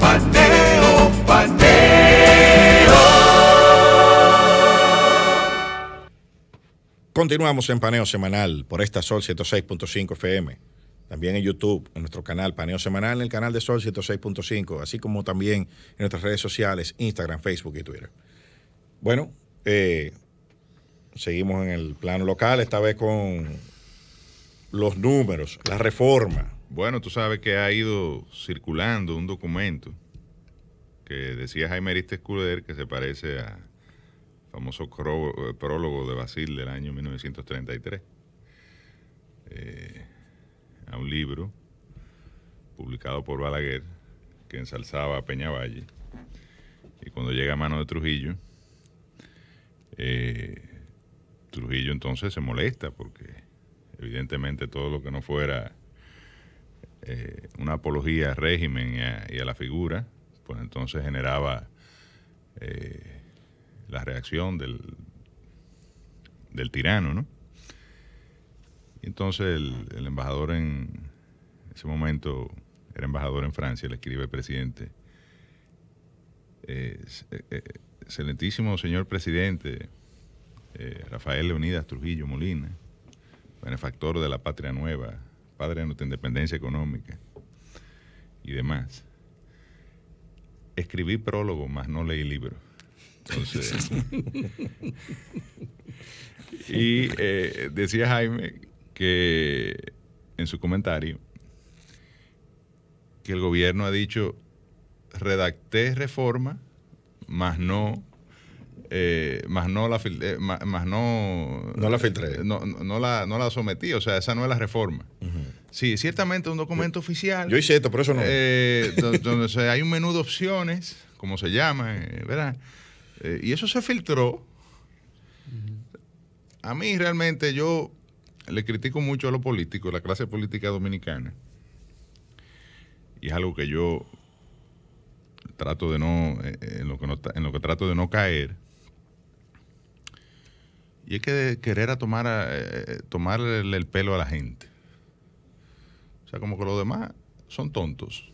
Paneo. Continuamos en Paneo Semanal por esta Sol 106.5 FM. También en YouTube, en nuestro canal Paneo Semanal, en el canal de Sol 106.5, así como también en nuestras redes sociales, Instagram, Facebook y Twitter. Bueno, seguimos en el plano local, esta vez con los números, la reforma. Bueno, tú sabes que ha ido circulando un documento que decía Jaime Aristes Scudder que se parece a famoso prólogo de Basile del año 1933, a un libro publicado por Balaguer que ensalzaba a Peñavalle, y cuando llega a mano de Trujillo, Trujillo entonces se molesta porque evidentemente todo lo que no fuera una apología al régimen y a la figura, pues entonces generaba la reacción del tirano, ¿no? Y entonces el embajador en ese momento, era embajador en Francia, le escribe al presidente: excelentísimo señor presidente, Rafael Leonidas Trujillo Molina, benefactor de la patria nueva, padre de nuestra independencia económica y demás. Escribí prólogo, mas no leí libro. Entonces, y decía Jaime que en su comentario que el gobierno ha dicho: redacté reforma, mas no la filtré, no la sometí, o sea, esa no es la reforma. Sí, ciertamente un documento oficial. Yo hice esto, por eso no. Donde hay un menú de opciones, como se llama, ¿verdad? Y eso se filtró. A mí realmente yo le critico mucho a los políticos, la clase política dominicana, y es algo que yo trato de no, en lo que trato de no caer, y es que querer tomarle el pelo a la gente. O sea, como que los demás son tontos,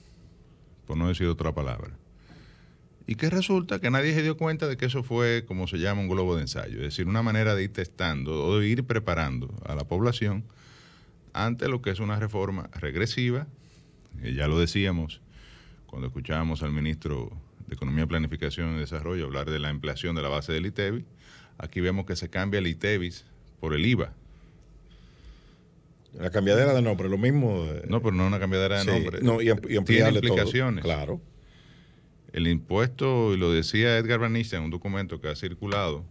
por no decir otra palabra. Y que resulta que nadie se dio cuenta de que eso fue, como se llama, un globo de ensayo. Es decir, una manera de ir testando o de ir preparando a la población ante lo que es una reforma regresiva. Ya lo decíamos cuando escuchábamos al ministro de Economía, Planificación y Desarrollo hablar de la ampliación de la base del ITEVIS. Aquí vemos que se cambia el ITEVIS por el IVA. La cambiadera de nombre, lo mismo. No, pero no una cambiadera de nombre. No, y tiene implicaciones. Todo. Claro. El impuesto, y lo decía Edgar Banista en un documento que ha circulado,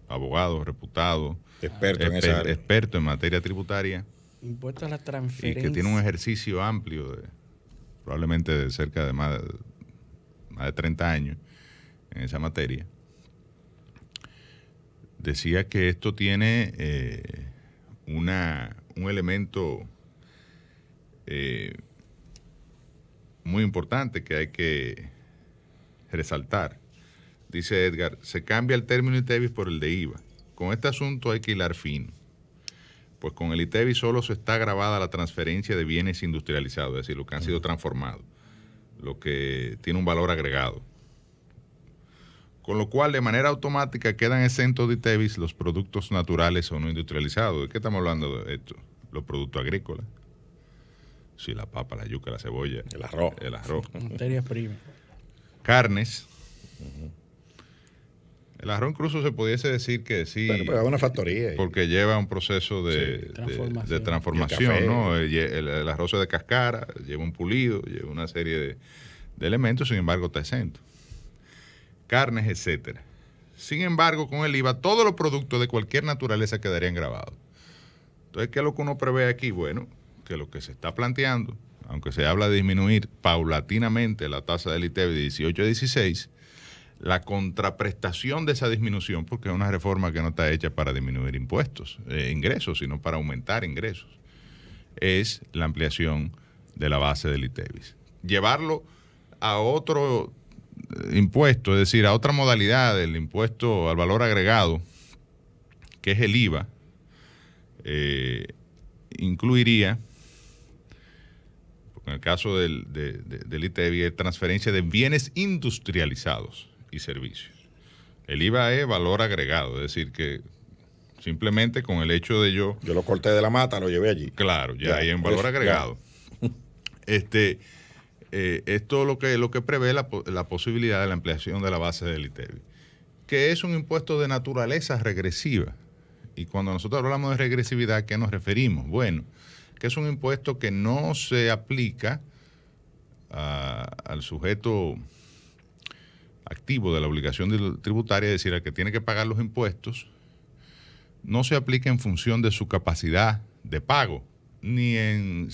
abogado, reputado, experto en materia tributaria, impuesto a la transferencia, y que tiene un ejercicio amplio, probablemente de cerca de más de 30 años en esa materia, decía que esto tiene un elemento muy importante que hay que resaltar. Dice Edgar: se cambia el término ITEVIS por el de IVA. Con este asunto hay que hilar fino, pues con el ITEVIS solo se está grabada la transferencia de bienes industrializados, es decir, lo que han sido transformados, lo que tiene un valor agregado. Con lo cual, de manera automática, quedan exentos de ITEVIS los productos naturales o no industrializados. ¿De qué estamos hablando de esto? Los productos agrícolas. Sí, la papa, la yuca, la cebolla. El arroz. Materias primas. Carnes. El arroz incluso se pudiese decir que sí. Pero es una factoría. Porque lleva un proceso de transformación, ¿no? El arroz es de cascara, lleva un pulido, lleva una serie de elementos, sin embargo está exento. Carnes, etcétera. Sin embargo, con el IVA, todos los productos de cualquier naturaleza quedarían grabados. Entonces, ¿qué es lo que uno prevé aquí? Bueno, que lo que se está planteando, aunque se habla de disminuir paulatinamente la tasa del ITEVIS de 18 a 16, la contraprestación de esa disminución, porque es una reforma que no está hecha para disminuir ingresos, sino para aumentar ingresos, es la ampliación de la base del ITEVIS. Llevarlo a otro impuesto, es decir, a otra modalidad del impuesto al valor agregado, que es el IVA, incluiría, porque en el caso del ITEVI es transferencia de bienes industrializados y servicios. El IVA es valor agregado, es decir, que simplemente con el hecho de yo lo corté de la mata, lo llevé allí. Claro, ya hay un valor agregado. Esto lo que prevé la posibilidad de la ampliación de la base del ITEVI, que es un impuesto de naturaleza regresiva. Y cuando nosotros hablamos de regresividad, ¿a qué nos referimos? Bueno, que es un impuesto que no se aplica al sujeto activo de la obligación tributaria, es decir, al que tiene que pagar los impuestos, no se aplica en función de su capacidad de pago, ni en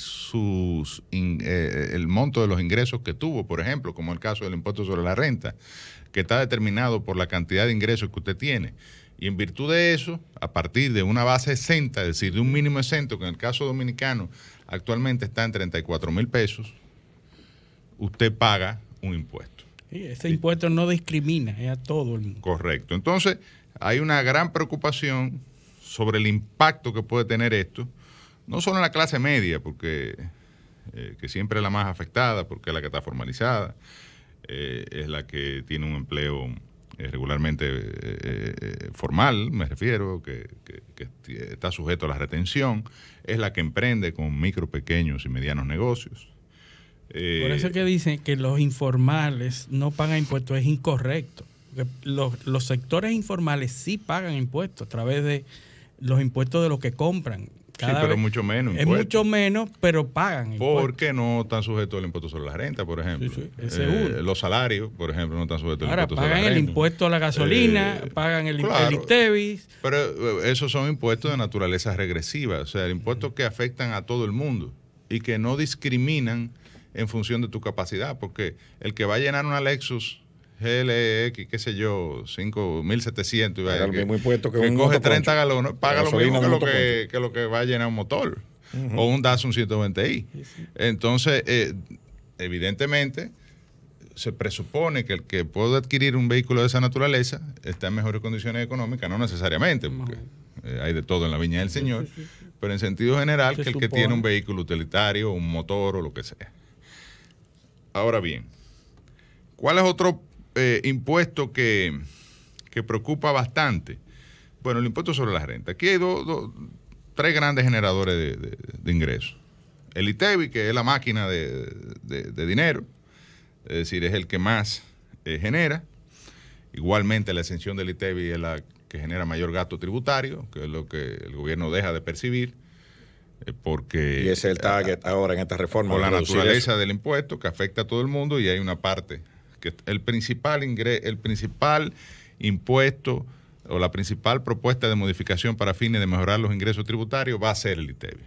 el monto de los ingresos que tuvo, por ejemplo, como el caso del impuesto sobre la renta, que está determinado por la cantidad de ingresos que usted tiene. Y en virtud de eso, a partir de una base exenta, es decir, de un mínimo exento, que en el caso dominicano actualmente está en 34,000 pesos, usted paga un impuesto. Sí, ese impuesto no discrimina, es a todo el mundo. Correcto. Entonces, hay una gran preocupación sobre el impacto que puede tener esto, no solo en la clase media, porque que siempre es la más afectada, porque es la que está formalizada, es la que tiene un empleo regularmente formal, me refiero, que está sujeto a la retención, es la que emprende con micro, pequeños y medianos negocios. Por eso es que dicen que los informales no pagan impuestos, es incorrecto. Los sectores informales sí pagan impuestos a través de los impuestos de lo que compran. Cada pero mucho menos impuestos. Es mucho menos, pero pagan impuestos. Porque no están sujetos al impuesto sobre la renta, por ejemplo. Sí, seguro. Los salarios, por ejemplo, no están sujetos al impuesto sobre la renta. Pagan el impuesto a la gasolina, pagan el ITEVI. Pero esos son impuestos de naturaleza regresiva, o sea, impuestos que afectan a todo el mundo y que no discriminan en función de tu capacidad, porque el que va a llenar una Lexus GLX, qué sé yo, 5,700 el mismo impuesto que coge 30 galones, paga lo mismo que lo que va a llenar un motor o un Datsun 120i. Entonces, evidentemente, se presupone que el que puede adquirir un vehículo de esa naturaleza está en mejores condiciones económicas, no necesariamente, porque hay de todo en la viña del Señor, pero en sentido general, que el que tiene un vehículo utilitario, un motor o lo que sea. Ahora bien, ¿cuál es otro impuesto que preocupa bastante? Bueno, el impuesto sobre la renta. Aquí hay tres grandes generadores de ingresos. El ITEVI, que es la máquina de dinero, es decir, es el que más genera. Igualmente, la exención del ITEVI es la que genera mayor gasto tributario, que es lo que el gobierno deja de percibir. Porque y ese es el target ahora en esta reforma. Por la naturaleza del impuesto que afecta a todo el mundo, y hay una parte que el principal impuesto o la principal propuesta de modificación para fines de mejorar los ingresos tributarios va a ser el ITEVI.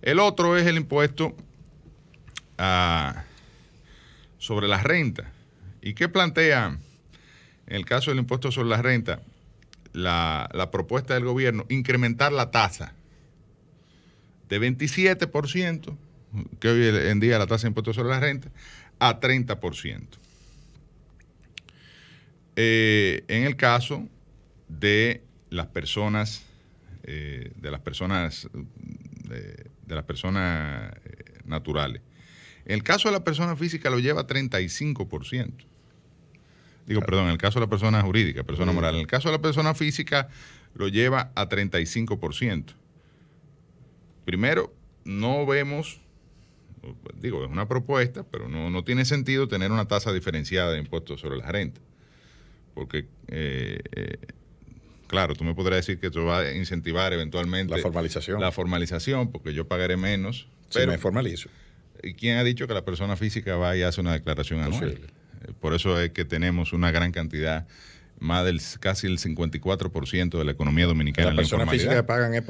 El otro es el impuesto sobre la renta. ¿Y qué plantea en el caso del impuesto sobre la renta la propuesta del gobierno? Incrementar la tasa de 27%, que hoy en día la tasa de impuestos sobre la renta, a 30%. En el caso de las personas naturales. En el caso de la persona física lo lleva a 35%. En el caso de la persona jurídica, persona moral. En el caso de la persona física lo lleva a 35%. Primero, no vemos, es una propuesta, pero no tiene sentido tener una tasa diferenciada de impuestos sobre la renta. Porque, claro, tú me podrías decir que esto va a incentivar eventualmente la formalización, porque yo pagaré menos. Pero me formalizo. ¿Y quién ha dicho que la persona física va y hace una declaración anual? Por eso es que tenemos una gran cantidad, más del casi el 54% de la economía dominicana. Las personas físicas que pagan es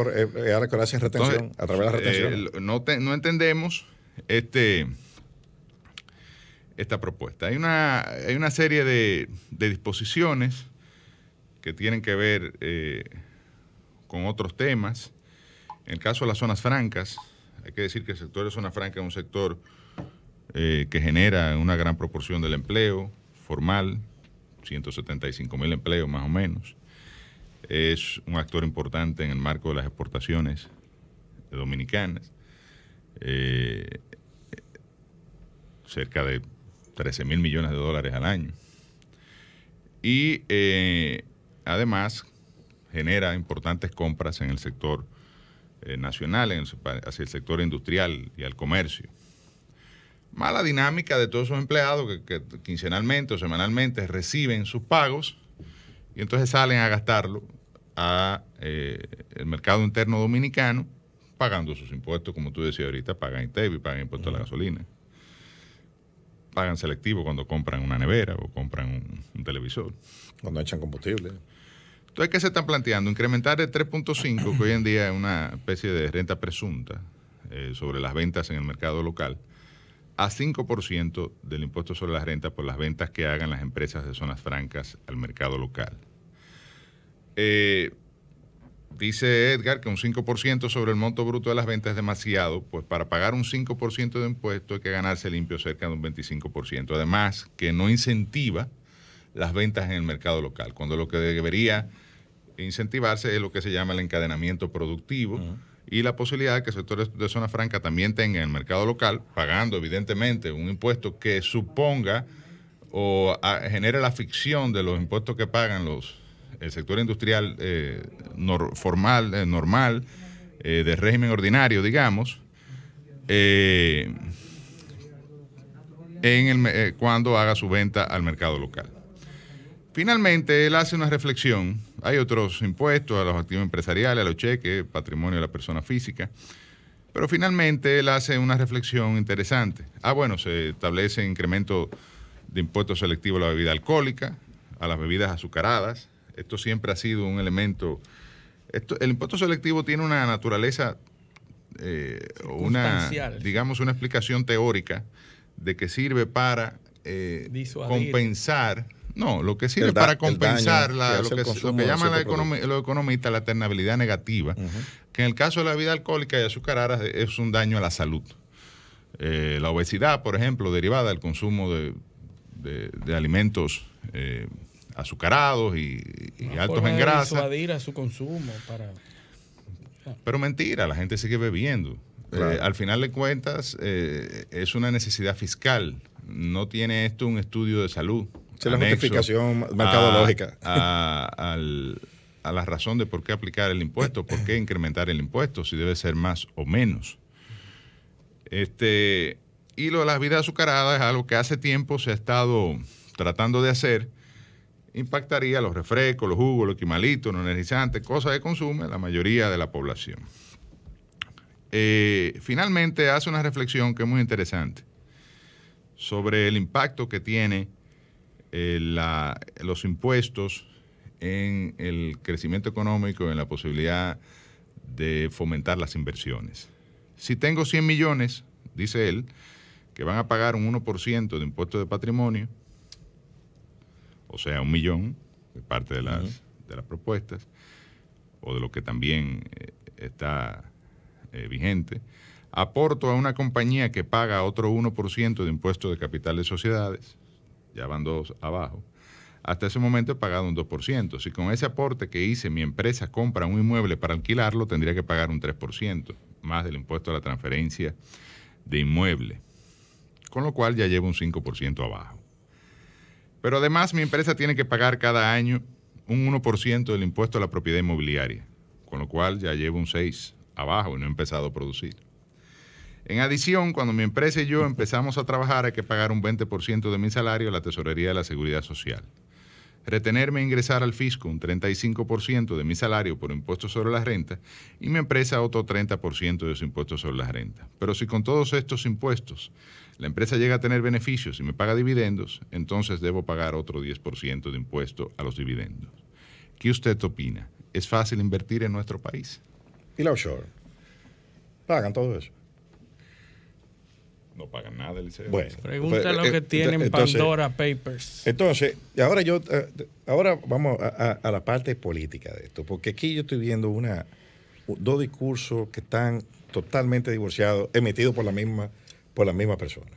ahora que lo hacen retención. Entonces, a través de la retención. No entendemos esta propuesta. Hay una serie de disposiciones que tienen que ver con otros temas. En el caso de las zonas francas, hay que decir que el sector de zona franca es un sector que genera una gran proporción del empleo formal, 175,000 empleos más o menos. Es un actor importante en el marco de las exportaciones dominicanas. cerca de 13.000 millones de dólares al año. Y además genera importantes compras en el sector nacional, hacia el sector industrial y al comercio. Mala dinámica de todos esos empleados que quincenalmente o semanalmente reciben sus pagos y entonces salen a gastarlo el mercado interno dominicano, pagando sus impuestos, como tú decías ahorita, pagan ITEVI, pagan impuestos a la gasolina, pagan selectivo cuando compran una nevera o compran un televisor. Cuando echan combustible. Entonces, ¿qué se están planteando? Incrementar el 3.5, que hoy en día es una especie de renta presunta sobre las ventas en el mercado local, a 5% del impuesto sobre la renta por las ventas que hagan las empresas de zonas francas al mercado local. Dice Edgar que un 5% sobre el monto bruto de las ventas es demasiado, pues para pagar un 5% de impuesto hay que ganarse limpio cerca de un 25%. Además, que no incentiva las ventas en el mercado local, cuando lo que debería incentivarse es lo que se llama el encadenamiento productivo y la posibilidad de que sectores de zona franca también tengan el mercado local, pagando evidentemente un impuesto que suponga o genere la ficción de los impuestos que pagan el sector industrial normal, de régimen ordinario, digamos, cuando haga su venta al mercado local. Finalmente, él hace una reflexión. Hay otros impuestos a los activos empresariales, a los cheques, patrimonio de la persona física. Pero finalmente, él hace una reflexión interesante. Bueno, se establece incremento de impuestos selectivos a la bebida alcohólica, a las bebidas azucaradas. Esto siempre ha sido un elemento. El impuesto selectivo tiene una naturaleza, una explicación teórica de que sirve para compensar. No, lo que sirve para compensar lo que llaman los economistas la alternabilidad negativa, que en el caso de la bebida alcohólica y azucarada es un daño a la salud. La obesidad, por ejemplo, derivada del consumo de alimentos azucarados y altos en grasa. Disuadir a su consumo Pero mentira, la gente sigue bebiendo. Claro. Al final de cuentas, es una necesidad fiscal. No tiene esto un estudio de salud. Es la justificación mercadológica. A la razón de por qué aplicar el impuesto, por qué incrementar el impuesto, si debe ser más o menos. Y lo de las bebidas azucaradas es algo que hace tiempo se ha estado tratando de hacer. Impactaría los refrescos, los jugos, los quimalitos, los energizantes, cosas que consume la mayoría de la población. Finalmente hace una reflexión que es muy interesante sobre el impacto que tiene los impuestos en el crecimiento económico, en la posibilidad de fomentar las inversiones. Si tengo 100 millones, dice él, que van a pagar un 1% de impuesto de patrimonio, o sea, 1 millón, de parte de las propuestas, o de lo que también está vigente, aporto a una compañía que paga otro 1% de impuesto de capital de sociedades, ya van 2 abajo, hasta ese momento he pagado un 2%. Si con ese aporte que hice mi empresa compra un inmueble para alquilarlo, tendría que pagar un 3%, más del impuesto a la transferencia de inmueble, con lo cual ya llevo un 5% abajo. Pero además mi empresa tiene que pagar cada año un 1% del impuesto a la propiedad inmobiliaria, con lo cual ya llevo un 6% abajo y no he empezado a producir. En adición, cuando mi empresa y yo empezamos a trabajar, hay que pagar un 20% de mi salario a la Tesorería de la Seguridad Social. Retenerme e ingresar al fisco un 35% de mi salario por impuestos sobre la renta y mi empresa otro 30% de su impuesto sobre la renta. Pero si con todos estos impuestos la empresa llega a tener beneficios y me paga dividendos, entonces debo pagar otro 10% de impuesto a los dividendos. ¿Qué usted opina? ¿Es fácil invertir en nuestro país? ¿Y la offshore? ¿Pagan todo eso? No pagan nada, Eliseo. Bueno, pregunta lo que tienen Pandora Papers. Entonces, ahora vamos a la parte política de esto, porque aquí yo estoy viendo dos discursos que están totalmente divorciados, emitidos por la misma persona.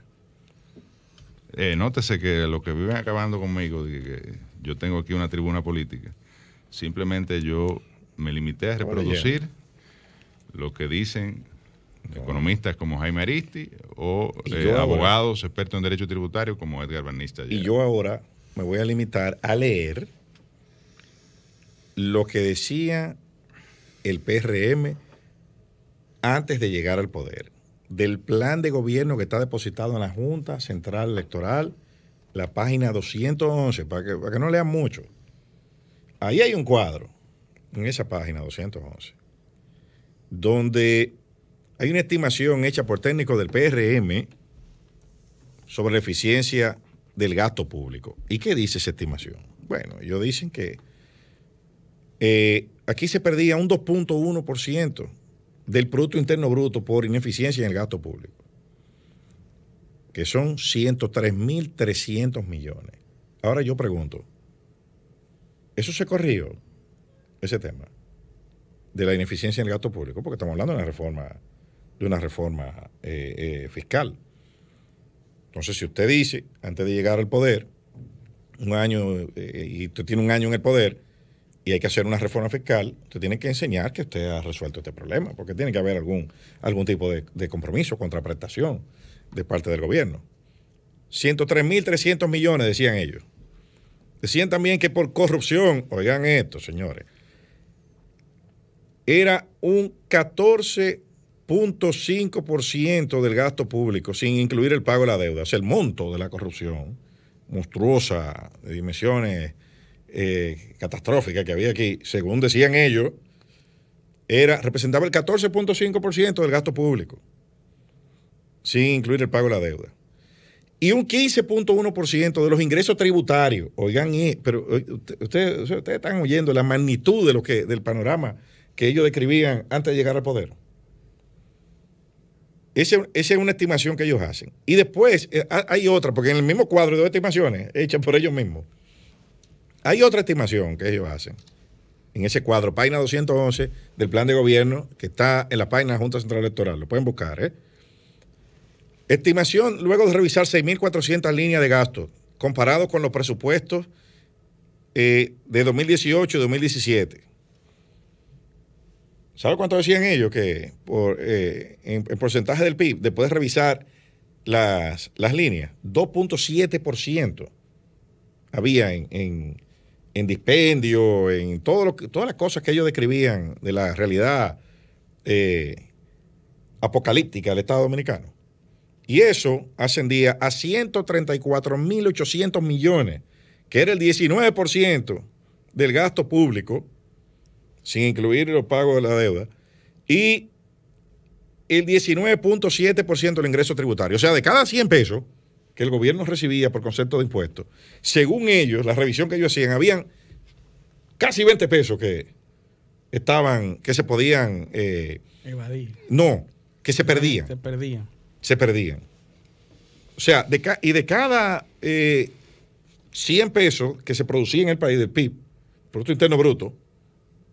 Nótese que los que viven acabando conmigo, que yo tengo aquí una tribuna política, simplemente yo me limité a reproducir lo que dicen economistas como Jaime Aristi o abogados expertos en derecho tributario como Edgar Banista. Y yo ahora me voy a limitar a leer lo que decía el PRM antes de llegar al poder, del plan de gobierno que está depositado en la Junta Central Electoral, la página 211, para que no lean mucho. Ahí hay un cuadro, en esa página 211, donde hay una estimación hecha por técnicos del PRM sobre la eficiencia del gasto público. ¿Y qué dice esa estimación? Bueno, ellos dicen que aquí se perdía un 2.1% del Producto Interno Bruto por ineficiencia en el gasto público, que son 103.300 millones. Ahora yo pregunto, ¿eso se corrigió, ese tema de la ineficiencia en el gasto público? Porque estamos hablando de una reforma fiscal. Entonces, si usted dice, antes de llegar al poder, un año, y usted tiene un año en el poder, y hay que hacer una reforma fiscal, usted tiene que enseñar que usted ha resuelto este problema, porque tiene que haber algún tipo de compromiso, contraprestación de parte del gobierno. 103.300 millones, decían ellos. Decían también que por corrupción, oigan esto, señores, era un 14.5% del gasto público, sin incluir el pago de la deuda. O sea, el monto de la corrupción monstruosa, de dimensiones catastróficas que había aquí, según decían ellos, representaba el 14.5% del gasto público, sin incluir el pago de la deuda. Y un 15.1% de los ingresos tributarios. Oigan, pero ustedes están oyendo la magnitud del panorama que ellos describían antes de llegar al poder. Esa es una estimación que ellos hacen. Y después hay otra, porque en el mismo cuadro de dos estimaciones hechas por ellos mismos, hay otra estimación que ellos hacen. En ese cuadro, página 211 del plan de gobierno, que está en la página de la Junta Central Electoral. Lo pueden buscar, Estimación luego de revisar 6.400 líneas de gasto, comparado con los presupuestos de 2018 y 2017. ¿Sabe cuánto decían ellos? Que en porcentaje del PIB, después de revisar las líneas, 2.7% había en dispendio, en todas las cosas que ellos describían de la realidad apocalíptica del Estado Dominicano. Y eso ascendía a 134.800 millones, que era el 19% del gasto público, sin incluir los pagos de la deuda, y el 19.7% del ingreso tributario. O sea, de cada 100 pesos que el gobierno recibía por concepto de impuestos, según ellos, la revisión que ellos hacían, habían casi 20 pesos que se podían evadir. No, que se perdían. Se perdían. O sea, de cada 100 pesos que se producía en el país del PIB, Producto Interno Bruto,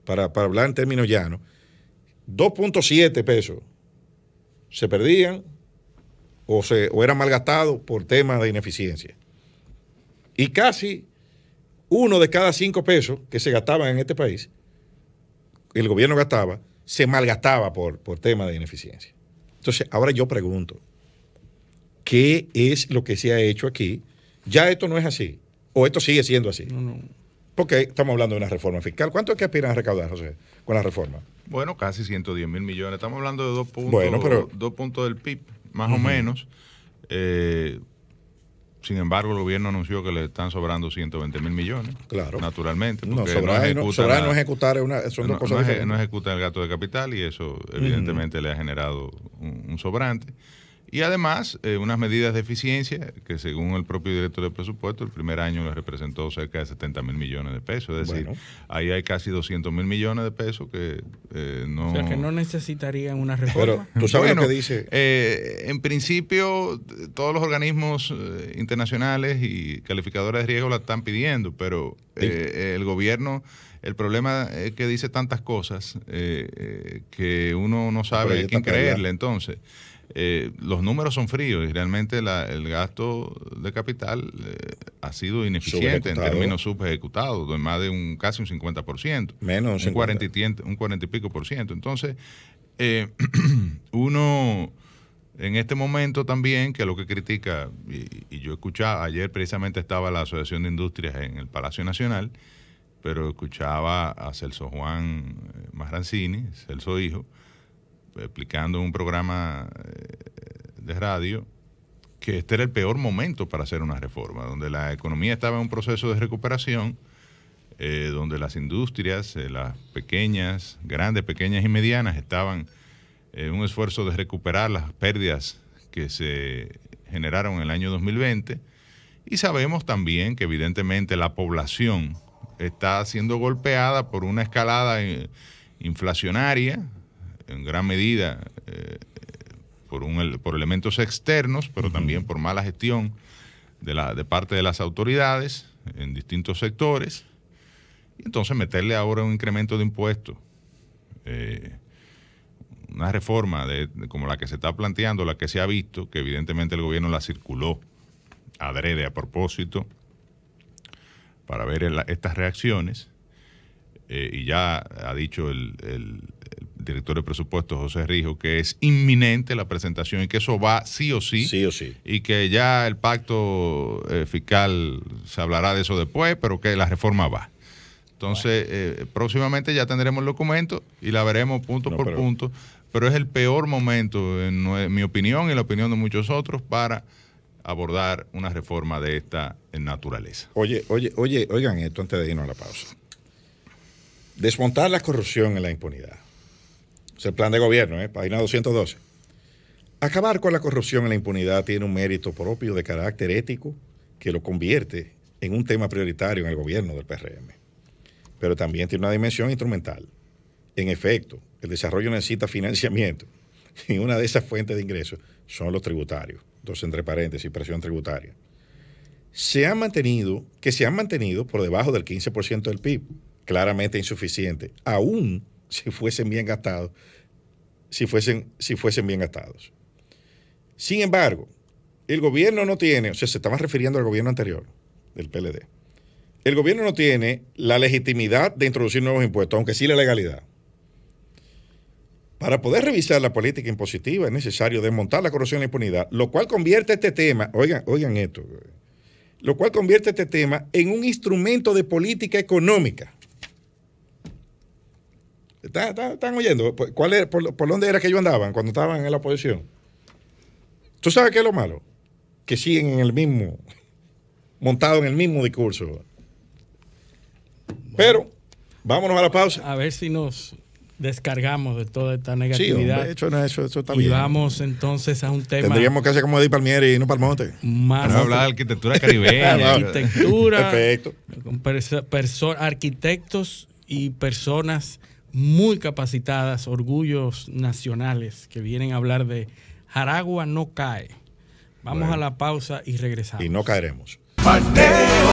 para hablar en términos llanos, 2.7 pesos se perdían o eran malgastados por temas de ineficiencia. Y casi 1 de cada 5 pesos que se gastaban en este país, el gobierno gastaba, se malgastaba por temas de ineficiencia. Entonces, ahora yo pregunto, ¿qué es lo que se ha hecho aquí? Ya esto no es así, o esto sigue siendo así. No. Porque estamos hablando de una reforma fiscal. ¿Cuánto es que aspiran a recaudar, José, con la reforma? Bueno, casi 110.000 millones. Estamos hablando de 2 puntos, bueno, pero 2 puntos del PIB, más o menos. Sin embargo, el gobierno anunció que le están sobrando 120.000 millones. Claro. Naturalmente. No, sobrar no ejecutar son dos cosas diferentes. No ejecuta el gasto de capital y eso evidentemente le ha generado un sobrante. Y además, unas medidas de eficiencia que según el propio director de presupuesto, el primer año le representó cerca de 70.000 millones de pesos. Es decir, ahí hay casi 200.000 millones de pesos que no... O sea, que no necesitarían una reforma. Pero tú sabes lo que dice... en principio, todos los organismos internacionales y calificadores de riesgo la están pidiendo, pero el gobierno... El problema es que dice tantas cosas que uno no sabe a quién creerle. Entonces... los números son fríos y realmente el gasto de capital ha sido ineficiente en términos subejecutados, de más de casi un 50%. Menos un 40 y pico por ciento. Entonces, Uno en este momento también, que lo que critica, y yo escuchaba, ayer precisamente estaba la Asociación de Industrias en el Palacio Nacional, pero escuchaba a Celso Juan Marrancini, Celso hijo, explicando en un programa de radio que este era el peor momento para hacer una reforma, donde la economía estaba en un proceso de recuperación, donde las industrias, las pequeñas, grandes, pequeñas y medianas, estaban en un esfuerzo de recuperar las pérdidas que se generaron en el año 2020, y sabemos también que evidentemente la población está siendo golpeada por una escalada inflacionaria, en gran medida por elementos externos, pero también por mala gestión de parte de las autoridades en distintos sectores. Y entonces meterle ahora un incremento de impuestos, una reforma como la que se está planteando, la que se ha visto, que evidentemente el gobierno la circuló adrede a propósito para ver estas reacciones, y ya ha dicho el director de presupuestos, José Rijo, que es inminente la presentación y que eso va sí o sí. Sí o sí. Y que ya el pacto fiscal se hablará de eso después, pero que la reforma va. Entonces, próximamente ya tendremos el documento y la veremos punto por punto, pero es el peor momento, en mi opinión y la opinión de muchos otros, para abordar una reforma de esta naturaleza. Oigan esto antes de irnos a la pausa. Desmontar la corrupción en la impunidad. Es el plan de gobierno, página 212. Acabar con la corrupción en la impunidad tiene un mérito propio de carácter ético que lo convierte en un tema prioritario en el gobierno del PRM. Pero también tiene una dimensión instrumental. En efecto, el desarrollo necesita financiamiento y una de esas fuentes de ingresos son los tributarios. Entonces, entre paréntesis, presión tributaria. Se han mantenido por debajo del 15% del PIB, claramente insuficiente, aún si fuesen bien gastados, si fuesen bien gastados. Sin embargo, el gobierno no tiene, o sea, se estaba refiriendo al gobierno anterior, del PLD. El gobierno no tiene la legitimidad de introducir nuevos impuestos, aunque sí la legalidad. Para poder revisar la política impositiva es necesario desmontar la corrupción y la impunidad, lo cual convierte este tema, oigan esto, lo cual convierte este tema en un instrumento de política económica. ¿Están oyendo? ¿Por dónde era que ellos andaban cuando estaban en la oposición? ¿Tú sabes qué es lo malo? Que siguen en el mismo, montado en el mismo discurso. Pero, vámonos a la pausa. A ver si nos descargamos de toda esta negatividad. Sí, hombre, eso está bien. Y vamos entonces a un tema. Tendríamos que hacer como Eddie Palmieri y no Palmonte. Más hablar de arquitectura caribeña. Arquitectura. Perfecto. Con arquitectos y personas muy capacitadas, orgullos nacionales, que vienen a hablar de Jaragua no cae. Vamos a la pausa y regresamos. Y no caeremos.